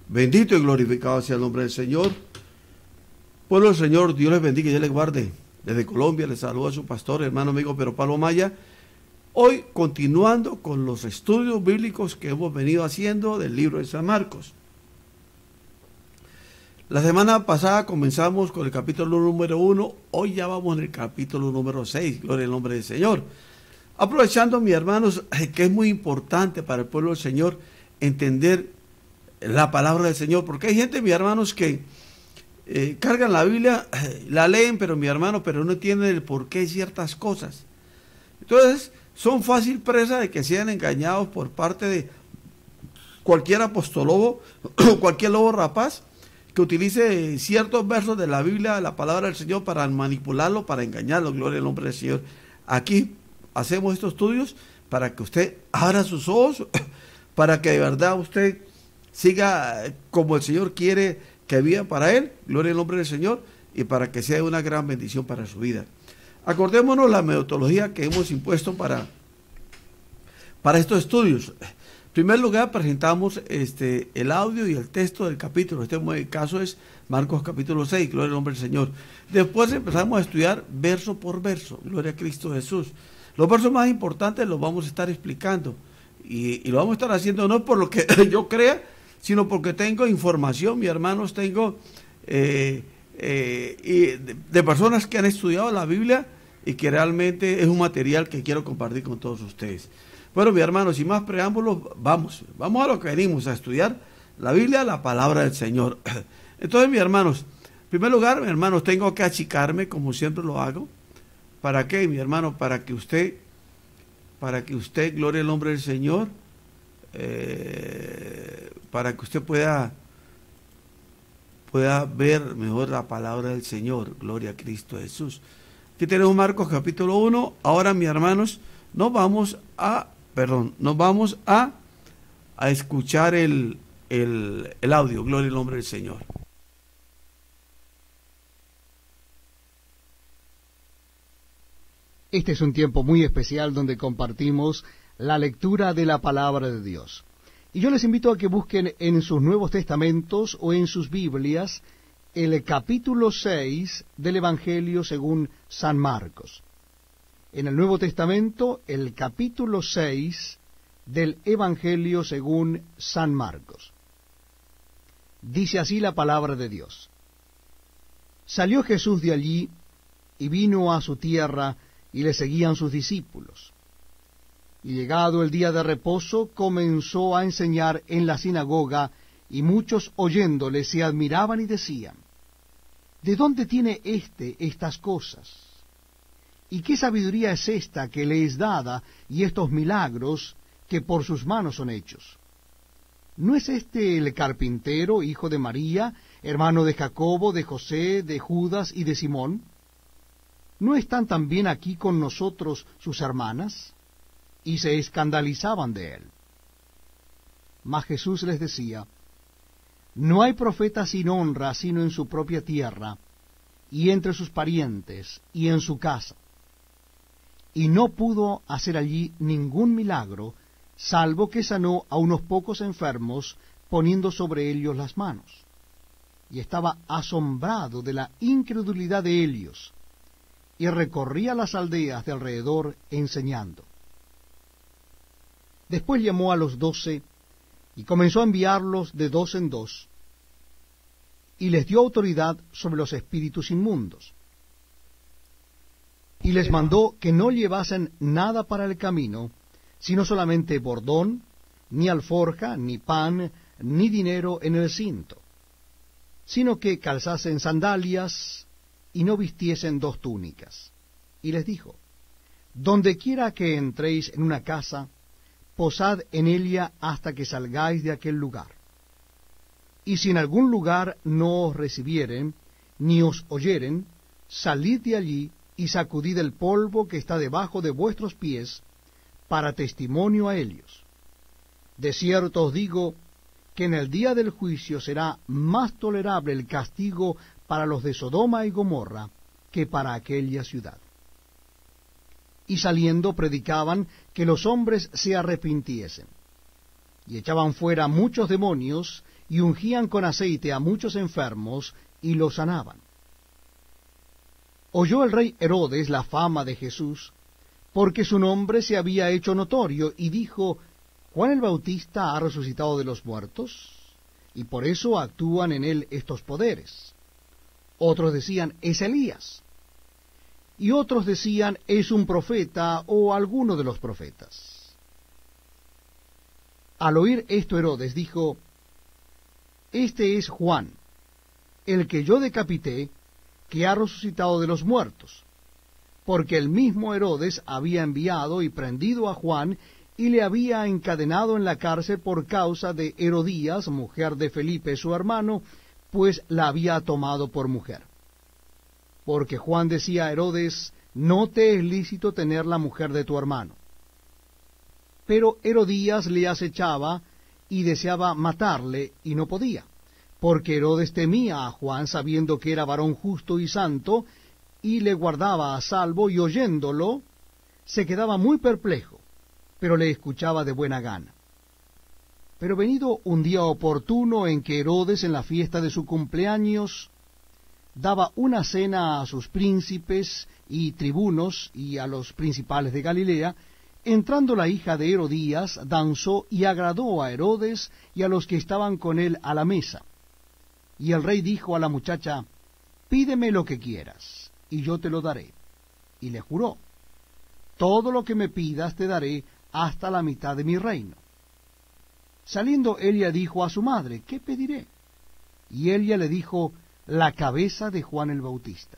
Bendito y glorificado sea el nombre del Señor. Pueblo del Señor, Dios les bendiga y Dios les guarde. Desde Colombia les saluda a su pastor, hermano amigo Pedro Pablo Maya. Hoy continuando con los estudios bíblicos que hemos venido haciendo del libro de San Marcos. La semana pasada comenzamos con el capítulo número 1, hoy ya vamos en el capítulo número 6, gloria al nombre del Señor. Aprovechando, mis hermanos, que es muy importante para el pueblo del Señor entender la palabra del Señor, porque hay gente, mis hermanos, que cargan la Biblia, la leen, pero mi hermano, pero no entienden el porqué de ciertas cosas. Entonces, son fácil presa de que sean engañados por parte de cualquier apostolobo, cualquier lobo rapaz, que utilice ciertos versos de la Biblia, de la palabra del Señor, para manipularlo, para engañarlo, gloria al nombre del Señor. Aquí hacemos estos estudios para que usted abra sus ojos, para que de verdad usted siga como el Señor quiere que viva para Él, gloria al nombre del Señor, y para que sea una gran bendición para su vida. Acordémonos la metodología que hemos impuesto para estos estudios. En primer lugar, presentamos el audio y el texto del capítulo. Este caso es Marcos capítulo 6, gloria al nombre del Señor. Después empezamos a estudiar verso por verso, gloria a Cristo Jesús. Los versos más importantes los vamos a estar explicando y lo vamos a estar haciendo no por lo que yo crea, sino porque tengo información, mis hermanos, tengo de personas que han estudiado la Biblia y que realmente es un material que quiero compartir con todos ustedes. Bueno, mis hermanos, sin más preámbulos, vamos a lo que venimos a estudiar, la Biblia, la palabra del Señor. Entonces, mis hermanos, en primer lugar, mis hermanos, tengo que achicarme como siempre lo hago. ¿Para qué, mi hermano? Para que usted, gloria al nombre del Señor, para que usted pueda ver mejor la palabra del Señor, gloria a Cristo Jesús. Aquí tenemos Marcos capítulo 1. Ahora, mis hermanos, nos vamos a escuchar el audio, gloria al nombre del Señor. Este es un tiempo muy especial donde compartimos la lectura de la palabra de Dios. Y yo les invito a que busquen en sus Nuevos Testamentos o en sus Biblias el capítulo 6 del Evangelio según San Marcos. En el Nuevo Testamento, el capítulo 6 del Evangelio según San Marcos. Dice así la palabra de Dios. Salió Jesús de allí y vino a su tierra, y le seguían sus discípulos. Y llegado el día de reposo, comenzó a enseñar en la sinagoga, y muchos oyéndole se admiraban y decían, ¿de dónde tiene estas cosas? ¿Y qué sabiduría es esta que le es dada, y estos milagros que por sus manos son hechos? ¿No es este el carpintero, hijo de María, hermano de Jacobo, de José, de Judas y de Simón? ¿No están también aquí con nosotros sus hermanas? Y se escandalizaban de él. Mas Jesús les decía, no hay profeta sin honra sino en su propia tierra, y entre sus parientes, y en su casa. Y no pudo hacer allí ningún milagro, salvo que sanó a unos pocos enfermos, poniendo sobre ellos las manos. Y estaba asombrado de la incredulidad de ellos, y recorría las aldeas de alrededor enseñando. Después llamó a los 12, y comenzó a enviarlos de 2 en 2, y les dio autoridad sobre los espíritus inmundos. Y les mandó que no llevasen nada para el camino, sino solamente bordón, ni alforja, ni pan, ni dinero en el cinto, sino que calzasen sandalias, y no vistiesen 2 túnicas. Y les dijo, donde quiera que entréis en una casa, posad en ella hasta que salgáis de aquel lugar. Y si en algún lugar no os recibieren, ni os oyeren, salid de allí y sacudid el polvo que está debajo de vuestros pies, para testimonio a ellos. De cierto os digo, que en el día del juicio será más tolerable el castigo para los de Sodoma y Gomorra que para aquella ciudad. Y saliendo predicaban que los hombres se arrepintiesen. Y echaban fuera muchos demonios, y ungían con aceite a muchos enfermos, y los sanaban. Oyó el rey Herodes la fama de Jesús, porque su nombre se había hecho notorio, y dijo: Juan el Bautista ha resucitado de los muertos, y por eso actúan en él estos poderes. Otros decían: es Elías. Y otros decían: es un profeta o alguno de los profetas. Al oír esto Herodes dijo: este es Juan, el que yo decapité, que ha resucitado de los muertos. Porque el mismo Herodes había enviado y prendido a Juan, y le había encadenado en la cárcel por causa de Herodías, mujer de Felipe su hermano, pues la había tomado por mujer. Porque Juan decía a Herodes: no te es lícito tener la mujer de tu hermano. Pero Herodías le acechaba y deseaba matarle, y no podía, porque Herodes temía a Juan, sabiendo que era varón justo y santo, y le guardaba a salvo, y oyéndolo se quedaba muy perplejo, pero le escuchaba de buena gana. Pero venido un día oportuno en que Herodes, en la fiesta de su cumpleaños, daba una cena a sus príncipes y tribunos y a los principales de Galilea, entrando la hija de Herodías, danzó y agradó a Herodes y a los que estaban con él a la mesa. Y el rey dijo a la muchacha: pídeme lo que quieras, y yo te lo daré. Y le juró: todo lo que me pidas te daré, hasta la mitad de mi reino. Saliendo Elia dijo a su madre: ¿qué pediré? Y Elia le dijo: la cabeza de Juan el Bautista.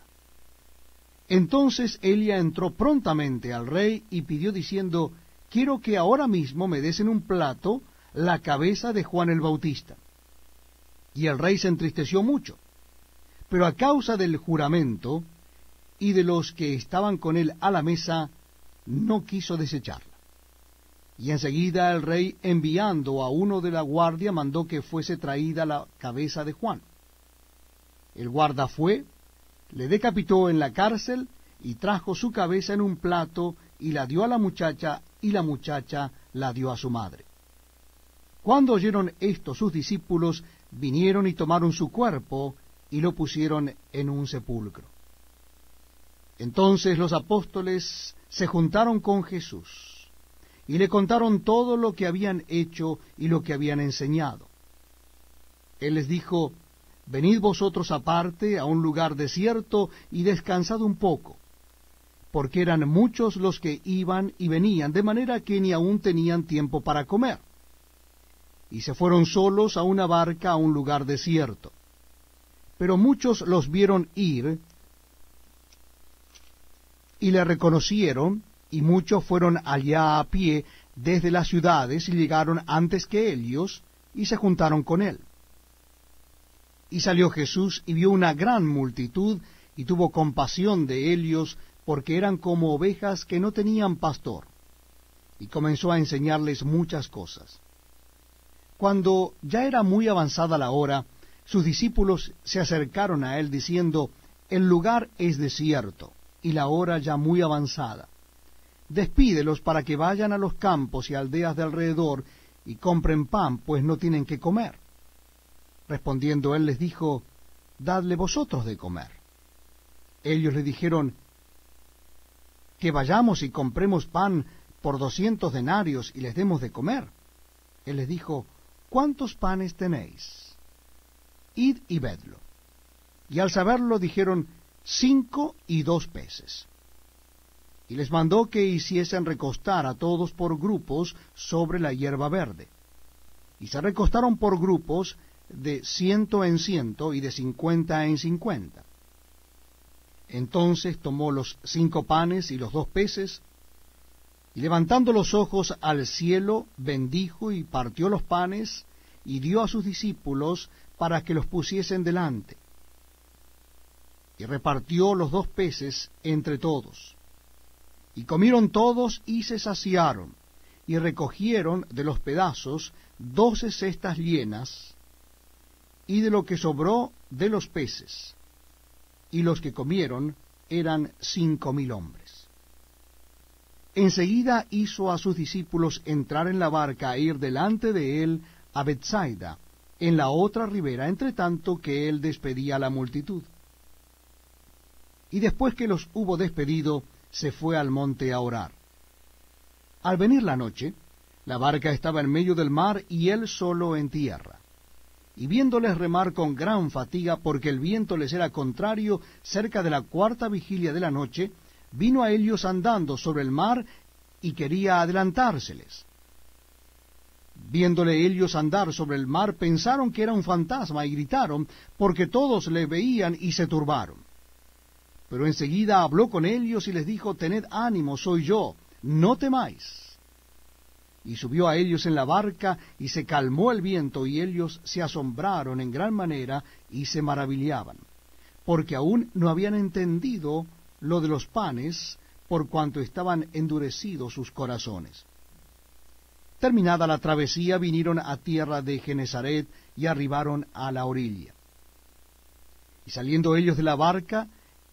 Entonces Elia entró prontamente al rey y pidió diciendo: quiero que ahora mismo me des en un plato la cabeza de Juan el Bautista. Y el rey se entristeció mucho, pero a causa del juramento y de los que estaban con él a la mesa, no quiso desecharla. Y enseguida el rey, enviando a uno de la guardia, mandó que fuese traída la cabeza de Juan. El guarda fue, le decapitó en la cárcel, y trajo su cabeza en un plato, y la dio a la muchacha, y la muchacha la dio a su madre. Cuando oyeron esto sus discípulos, vinieron y tomaron su cuerpo, y lo pusieron en un sepulcro. Entonces los apóstoles se juntaron con Jesús, y le contaron todo lo que habían hecho y lo que habían enseñado. Él les dijo: venid vosotros aparte a un lugar desierto y descansad un poco, porque eran muchos los que iban y venían, de manera que ni aún tenían tiempo para comer. Y se fueron solos a una barca a un lugar desierto. Pero muchos los vieron ir, y le reconocieron, y muchos fueron allá a pie desde las ciudades, y llegaron antes que ellos, y se juntaron con él. Y salió Jesús, y vio una gran multitud, y tuvo compasión de ellos, porque eran como ovejas que no tenían pastor, y comenzó a enseñarles muchas cosas. Cuando ya era muy avanzada la hora, sus discípulos se acercaron a él, diciendo: el lugar es desierto, y la hora ya muy avanzada. Despídelos para que vayan a los campos y aldeas de alrededor, y compren pan, pues no tienen que comer. Respondiendo él les dijo: dadle vosotros de comer. Ellos le dijeron: que vayamos y compremos pan por 200 denarios y les demos de comer. Él les dijo: ¿cuántos panes tenéis? Id y vedlo. Y al saberlo dijeron: 5 y 2 peces. Y les mandó que hiciesen recostar a todos por grupos sobre la hierba verde. Y se recostaron por grupos de 100 en 100 y de 50 en 50. Entonces tomó los 5 panes y los 2 peces, y levantando los ojos al cielo, bendijo y partió los panes, y dio a sus discípulos para que los pusiesen delante. Y repartió los 2 peces entre todos. Y comieron todos y se saciaron, y recogieron de los pedazos 12 cestas llenas, y de lo que sobró de los peces. Y los que comieron eran 5,000 hombres. Enseguida hizo a sus discípulos entrar en la barca e ir delante de él a Bethsaida, en la otra ribera, entre tanto que él despedía a la multitud. Y después que los hubo despedido, se fue al monte a orar. Al venir la noche, la barca estaba en medio del mar y él solo en tierra. Y viéndoles remar con gran fatiga, porque el viento les era contrario, cerca de la cuarta vigilia de la noche, vino a ellos andando sobre el mar y quería adelantárseles. Viéndole ellos andar sobre el mar, pensaron que era un fantasma y gritaron, porque todos le veían y se turbaron. Pero enseguida habló con ellos y les dijo, tened ánimo, soy yo, no temáis. Y subió a ellos en la barca, y se calmó el viento, y ellos se asombraron en gran manera, y se maravillaban, porque aún no habían entendido lo de los panes, por cuanto estaban endurecidos sus corazones. Terminada la travesía, vinieron a tierra de Genesaret, y arribaron a la orilla. Y saliendo ellos de la barca,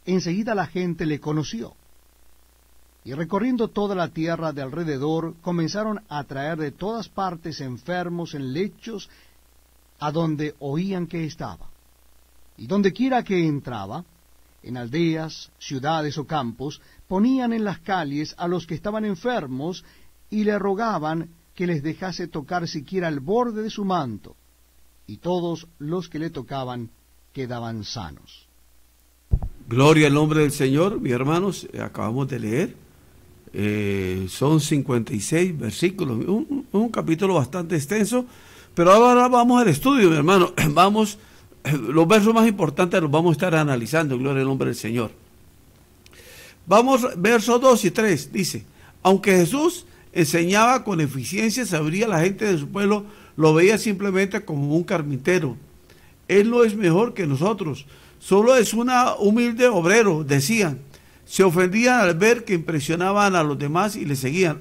enseguida la gente le conoció. Y recorriendo toda la tierra de alrededor, comenzaron a traer de todas partes enfermos en lechos, a donde oían que estaba. Y donde quiera que entraba, en aldeas, ciudades o campos, ponían en las calles a los que estaban enfermos, y le rogaban que les dejase tocar siquiera el borde de su manto. Y todos los que le tocaban quedaban sanos. Gloria al nombre del Señor, mis hermanos, acabamos de leer. Son 56 versículos, un capítulo bastante extenso, pero ahora vamos al estudio, mi hermano. Vamos, los versos más importantes los vamos a estar analizando, gloria al nombre del Señor. Vamos, versos 2 y 3, dice, aunque Jesús enseñaba con eficiencia, sabría la gente de su pueblo, lo veía simplemente como un carpintero. Él no es mejor que nosotros, solo es un humilde obrero, decían. Se ofendían al ver que impresionaban a los demás y le seguían.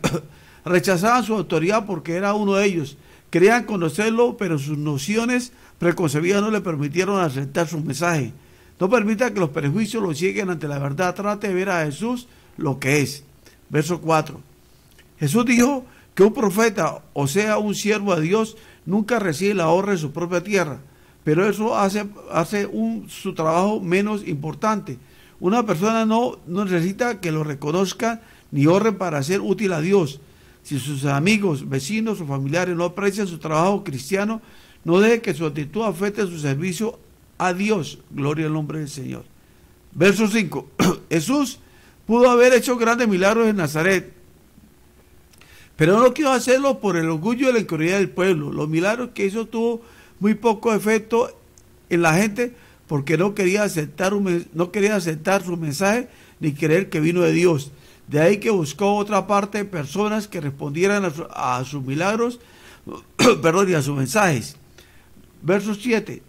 Rechazaban su autoridad porque era uno de ellos. Querían conocerlo, pero sus nociones preconcebidas no le permitieron aceptar su mensaje. No permita que los prejuicios lo cieguen ante la verdad. Trate de ver a Jesús lo que es. Verso 4. Jesús dijo que un profeta, o sea, un siervo de Dios, nunca recibe la honra de su propia tierra. Pero eso hace su trabajo menos importante. Una persona no necesita que lo reconozcan ni honren para ser útil a Dios. Si sus amigos, vecinos o familiares no aprecian su trabajo cristiano, no deje que su actitud afecte su servicio a Dios. Gloria al nombre del Señor. Verso 5. Jesús pudo haber hecho grandes milagros en Nazaret, pero no quiso hacerlo por el orgullo y la incredulidad del pueblo. Los milagros que hizo tuvo muy poco efecto en la gente, porque no quería aceptar su mensaje ni creer que vino de Dios. De ahí que buscó otra parte de personas que respondieran a sus milagros y a sus mensajes. Verso 7.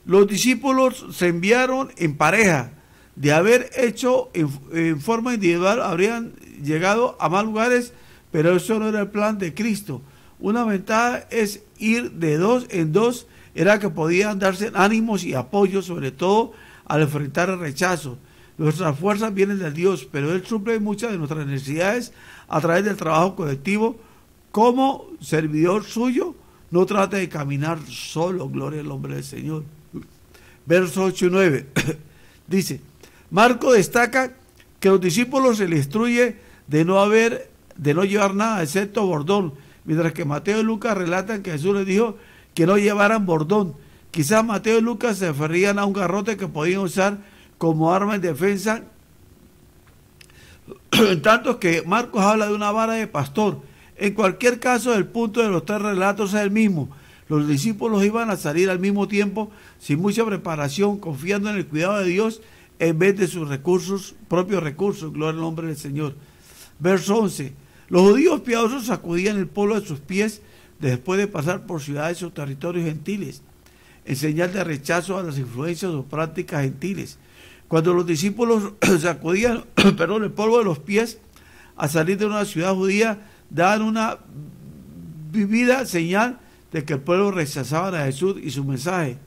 Los discípulos se enviaron en pareja. De haber hecho en forma individual, habrían llegado a más lugares, pero eso no era el plan de Cristo. Una ventaja es ir de dos en dos, era que podían darse ánimos y apoyo, sobre todo al enfrentar el rechazo. Nuestras fuerzas vienen de Dios, pero Él suple muchas de nuestras necesidades a través del trabajo colectivo. Como servidor suyo, no trate de caminar solo, gloria al nombre del Señor. Versos 8 y 9. Dice, Marco destaca que a los discípulos se les instruye de no llevar nada excepto bordón, mientras que Mateo y Lucas relatan que Jesús les dijo que no llevaran bordón. Quizás Mateo y Lucas se referían a un garrote que podían usar como arma en defensa, en tanto que Marcos habla de una vara de pastor. En cualquier caso, el punto de los tres relatos es el mismo. Los discípulos iban a salir al mismo tiempo, sin mucha preparación, confiando en el cuidado de Dios en vez de sus propios recursos. Gloria al nombre del Señor. Verso 11. Los judíos piadosos sacudían el polvo de sus pies después de pasar por ciudades o territorios gentiles, en señal de rechazo a las influencias o prácticas gentiles. Cuando los discípulos sacudían el polvo de los pies al salir de una ciudad judía, daban una vivida señal de que el pueblo rechazaba a Jesús y su mensaje.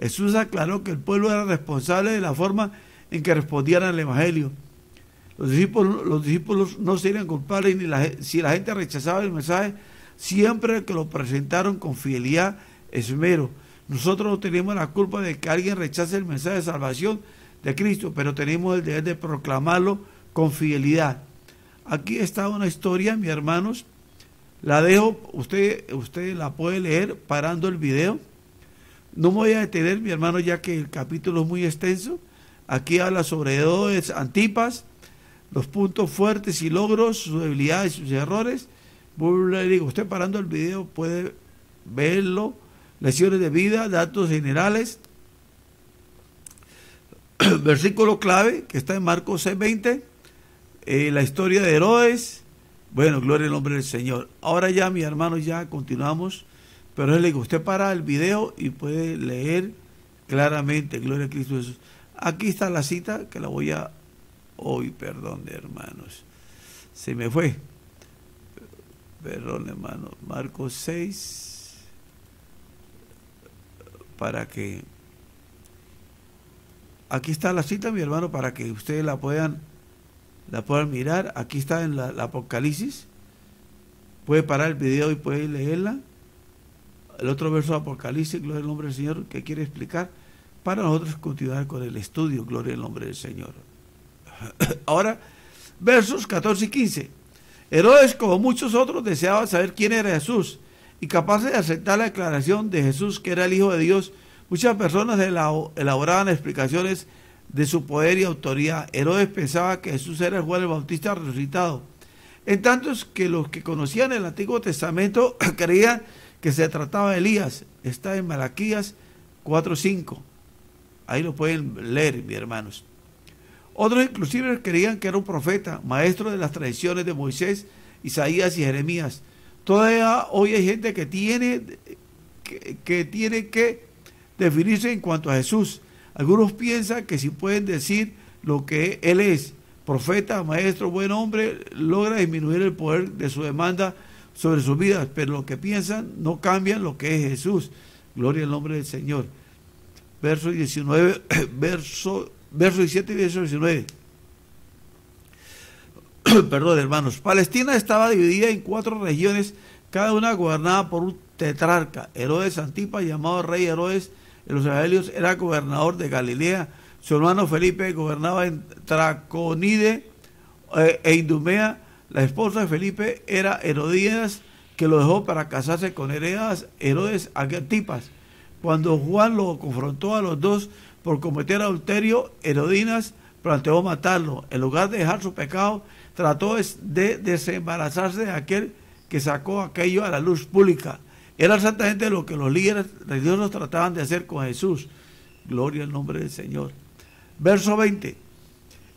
Jesús aclaró que el pueblo era responsable de la forma en que respondían al Evangelio. Los discípulos no serían culpables si la gente rechazaba el mensaje, siempre que lo presentaron con fidelidad esmero. Nosotros no tenemos la culpa de que alguien rechace el mensaje de salvación de Cristo, pero tenemos el deber de proclamarlo con fidelidad. Aquí está una historia, mis hermanos. La dejo, usted la puede leer parando el video. No me voy a detener, mi hermano, ya que el capítulo es muy extenso. Aquí habla sobre Herodes Antipas, los puntos fuertes y logros, sus debilidades y sus errores. Le digo, usted parando el video puede verlo. Lecciones de vida, datos generales. Versículo clave que está en Marcos 6:20. La historia de Herodes. Bueno, gloria al nombre del Señor. Ahora ya, mi hermano, ya continuamos. Pero le digo, usted para el video y puede leer claramente, gloria a Cristo Jesús. Aquí está la cita que la voy a... Hoy, perdón, hermanos. Se me fue. Perdón, hermano. Marcos 6. Para que... Aquí está la cita, mi hermano, para que ustedes la puedan mirar. Aquí está en la Apocalipsis. Puede parar el video y puede leerla. El otro verso de Apocalipsis, gloria al nombre del Señor, que quiere explicar para nosotros continuar con el estudio, gloria al nombre del Señor. Ahora, versos 14 y 15. Herodes, como muchos otros, deseaba saber quién era Jesús, y capaz de aceptar la declaración de Jesús que era el Hijo de Dios, muchas personas elaboraban explicaciones de su poder y autoridad. Herodes pensaba que Jesús era Juan el Bautista resucitado, en tanto que los que conocían el Antiguo Testamento creían que se trataba de Elías. Está en Malaquías 4:5. Ahí lo pueden leer, mis hermanos. Otros inclusive creían que era un profeta, maestro de las tradiciones de Moisés, Isaías y Jeremías. Todavía hoy hay gente que tiene que definirse en cuanto a Jesús. Algunos piensan que si pueden decir lo que Él es, profeta, maestro, buen hombre, logra disminuir el poder de su demanda sobre sus vidas, pero lo que piensan no cambian lo que es Jesús. Gloria al nombre del Señor. Verso 19, verso 17 y verso 19. Perdón, hermanos. Palestina estaba dividida en 4 regiones, cada una gobernada por un tetrarca. Herodes Antipas, llamado rey Herodes de los Evangelios, era gobernador de Galilea. Su hermano Felipe gobernaba en Traconide e Idumea. La esposa de Felipe era Herodías, que lo dejó para casarse con Herodes Antipas. Cuando Juan lo confrontó a los dos por cometer adulterio, Herodías planteó matarlo. En lugar de dejar su pecado, trató de desembarazarse de aquel que sacó aquello a la luz pública. Era exactamente lo que los líderes religiosos trataban de hacer con Jesús. Gloria al nombre del Señor. Verso 20.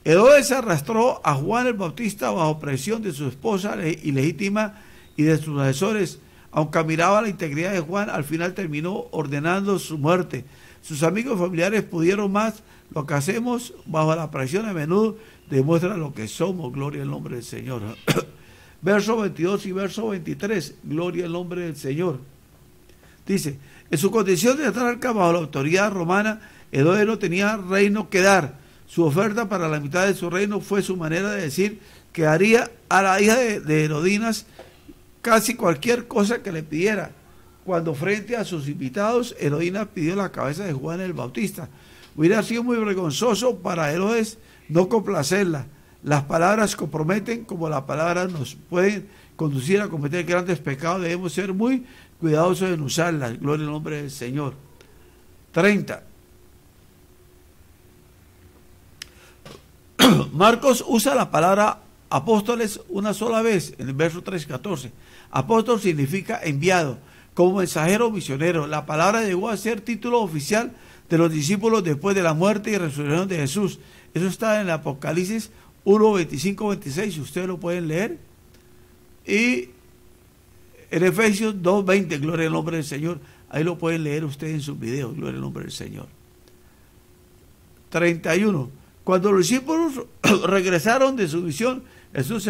Herodes arrastró a Juan el Bautista bajo presión de su esposa ilegítima y de sus asesores. Aunque admiraba la integridad de Juan, al final terminó ordenando su muerte. Sus amigos y familiares pudieron más. Lo que hacemos bajo la presión a menudo demuestra lo que somos. Gloria al nombre del Señor. Verso 22 y verso 23. Gloria al nombre del Señor. Dice, en su condición de tetrarca bajo la autoridad romana, Herodes no tenía reino que dar. Su oferta para la mitad de su reino fue su manera de decir que haría a la hija de Herodinas casi cualquier cosa que le pidiera. Cuando frente a sus invitados, Herodinas pidió la cabeza de Juan el Bautista. Hubiera sido muy vergonzoso para Herodes no complacerla. Las palabras comprometen, como las palabras nos pueden conducir a cometer grandes pecados. Debemos ser muy cuidadosos en usarlas. Gloria al nombre del Señor. 30. Marcos usa la palabra apóstoles una sola vez en el verso 3:14. Apóstol significa enviado, como mensajero o misionero. La palabra llegó a ser título oficial de los discípulos después de la muerte y resurrección de Jesús. Eso está en el Apocalipsis 1, 25, 26, ustedes lo pueden leer. Y en Efesios 2, 20, gloria al nombre del Señor. Ahí lo pueden leer ustedes en sus videos, gloria al nombre del Señor. 31. Cuando los discípulos regresaron de su misión, Jesús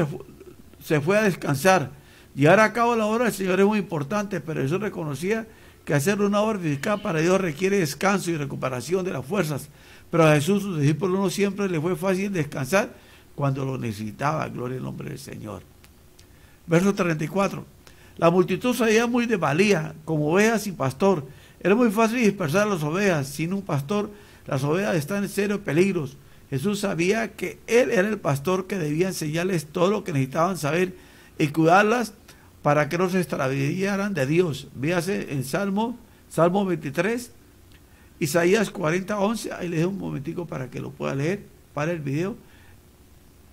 se fue a descansar. Llevar a cabo la obra del Señor es muy importante, pero Jesús reconocía que hacer una obra eficaz para Dios requiere descanso y recuperación de las fuerzas. Pero a Jesús, sus discípulos, no siempre le fue fácil descansar cuando lo necesitaba. Gloria al nombre del Señor. Verso 34. La multitud salía muy de valía, como ovejas sin pastor. Era muy fácil dispersar las ovejas. Sin un pastor, las ovejas están en serios peligros. Jesús sabía que Él era el pastor que debía enseñarles todo lo que necesitaban saber y cuidarlas para que no se extraviaran de Dios. Véase en Salmo 23, Isaías 40:11. Ahí le dejo un momentico para que lo pueda leer. Para el video.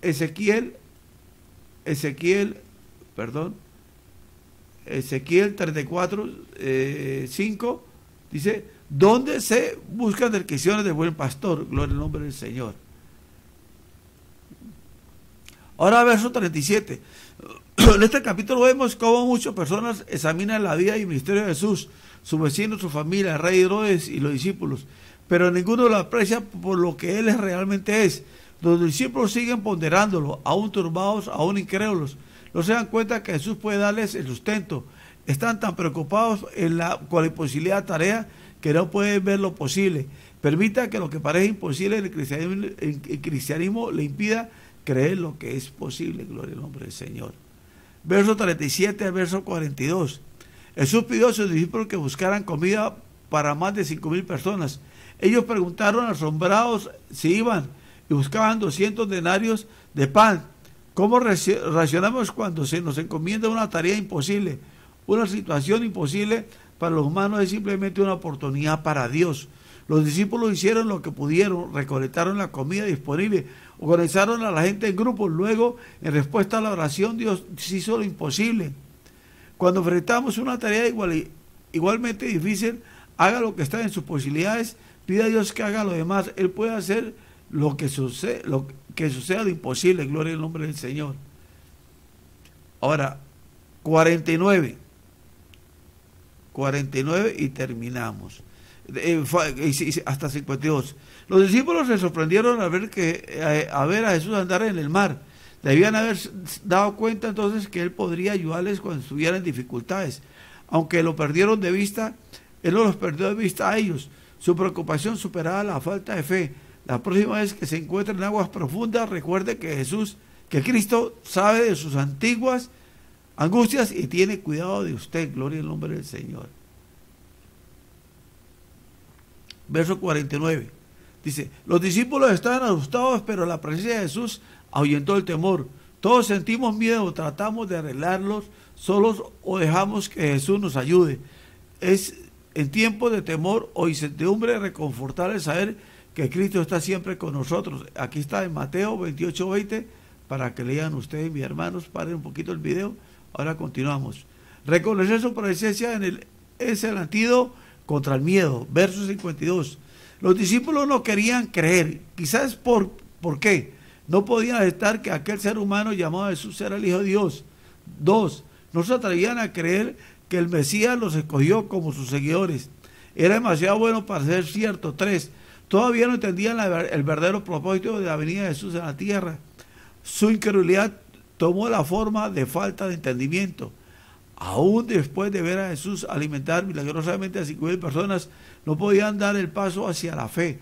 Ezequiel 34, 5, dice, ¿dónde se buscan descripciones de buen pastor? Gloria al nombre del Señor. Ahora verso 37. En este capítulo vemos cómo muchas personas examinan la vida y ministerio de Jesús, su vecino, su familia, el rey Herodes y los discípulos, pero ninguno lo aprecia por lo que Él realmente es. Los discípulos siguen ponderándolo, aún turbados, aún incrédulos. No se dan cuenta que Jesús puede darles el sustento. Están tan preocupados con la imposibilidad de tarea que no pueden ver lo posible. Permita que lo que parece imposible en el cristianismo le impida creer lo que es posible. Gloria al nombre del Señor. Verso 37 al verso 42. Jesús pidió a sus discípulos que buscaran comida para más de 5,000 personas. Ellos preguntaron asombrados si iban y buscaban 200 denarios de pan. ¿Cómo reaccionamos cuando se nos encomienda una tarea imposible? Una situación imposible para los humanos es simplemente una oportunidad para Dios. Los discípulos hicieron lo que pudieron, recolectaron la comida disponible, organizaron a la gente en grupos. Luego, en respuesta a la oración, Dios hizo lo imposible. Cuando enfrentamos una tarea igualmente difícil, haga lo que está en sus posibilidades, pida a Dios que haga lo demás. Él puede hacer lo que suceda lo imposible. Gloria al nombre del Señor. Ahora, 49 y terminamos. Hasta 52. Los discípulos se sorprendieron al ver a Jesús andar en el mar. Debían haber dado cuenta entonces que Él podría ayudarles cuando estuvieran en dificultades. Aunque lo perdieron de vista, Él no los perdió de vista a ellos. Su preocupación superaba la falta de fe. La próxima vez que se encuentre en aguas profundas, recuerde que Cristo sabe de sus antiguas angustias y tiene cuidado de usted. Gloria al nombre del Señor. Verso 49. Dice, los discípulos estaban asustados, pero la presencia de Jesús ahuyentó el temor. Todos sentimos miedo, tratamos de arreglarlos solos o dejamos que Jesús nos ayude. Es en tiempos de temor o incertidumbre reconfortar el saber que Cristo está siempre con nosotros. Aquí está en Mateo 28:20, para que lean ustedes, mis hermanos. Paren un poquito el video. Ahora continuamos. Reconocer su presencia es el antídoto contra el miedo. Verso 52. Los discípulos no querían creer. Quizás ¿por qué? No podían aceptar que aquel ser humano llamado Jesús era el Hijo de Dios. 2. No se atrevían a creer que el Mesías los escogió como sus seguidores. Era demasiado bueno para ser cierto. 3. Todavía no entendían el verdadero propósito de la venida de Jesús a la tierra. Su incredulidad tomó la forma de falta de entendimiento. Aún después de ver a Jesús alimentar milagrosamente a 5,000 personas, no podían dar el paso hacia la fe,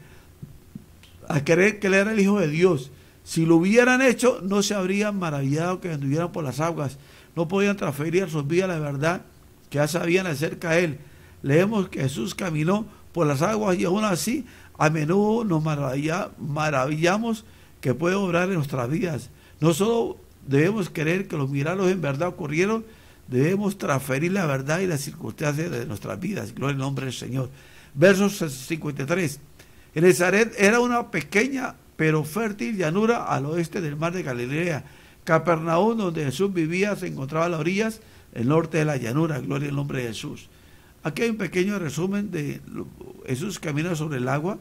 a creer que Él era el Hijo de Dios. Si lo hubieran hecho, no se habrían maravillado que anduvieran por las aguas. No podían transferir a sus vidas la verdad que ya sabían acerca de Él. Leemos que Jesús caminó por las aguas y aún así a menudo nos maravillamos que puede obrar en nuestras vidas. No solo debemos creer que los milagros en verdad ocurrieron, debemos transferir la verdad y las circunstancias de nuestras vidas. Gloria al nombre del Señor. Verso 53. En Nazaret era una pequeña pero fértil llanura al oeste del mar de Galilea. Capernaum, donde Jesús vivía, se encontraba a las orillas, el norte de la llanura. Gloria al nombre de Jesús. Aquí hay un pequeño resumen de Jesús camina sobre el agua.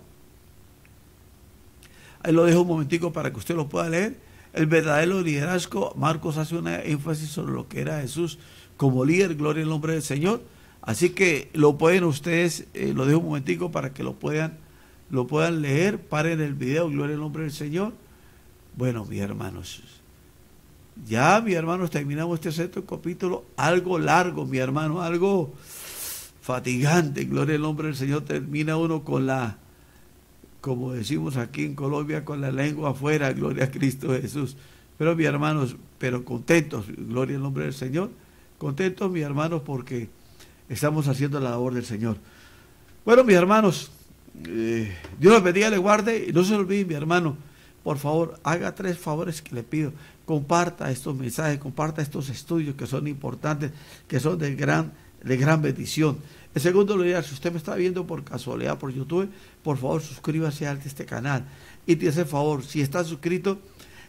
Ahí lo dejo un momentico para que usted lo pueda leer. El verdadero liderazgo, Marcos hace una énfasis sobre lo que era Jesús como líder. Gloria al nombre del Señor. Así que lo pueden ustedes, lo dejo un momentico para que lo puedan leer. Paren el video, gloria al nombre del Señor. Bueno, mis hermanos, terminamos este sexto capítulo, algo largo, mi hermano, algo fatigante. Gloria al nombre del Señor. Termina uno con como decimos aquí en Colombia, con la lengua afuera. Gloria a Cristo Jesús. Pero mis hermanos, contentos, gloria al nombre del Señor. Contentos, mis hermanos, porque estamos haciendo la labor del Señor. Bueno, mis hermanos, Dios los bendiga y les guarde. Y no se olviden, mi hermano, por favor, haga 3 favores que le pido. Comparta estos mensajes, comparta estos estudios que son importantes, que son de gran bendición. En segundo lugar, si usted me está viendo por casualidad por YouTube, por favor suscríbase a este canal. Y te hace favor, si está suscrito,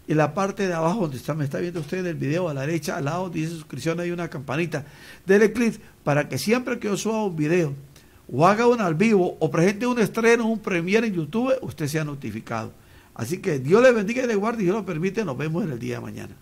en la parte de abajo donde me está viendo usted en el video, a la derecha, al lado donde dice suscripción, hay una campanita. Dele clic para que siempre que yo suba un video, o haga un al vivo, o presente un estreno, un premiere en YouTube, usted sea notificado. Así que Dios le bendiga y le guarde, y Dios lo permite, nos vemos en el día de mañana.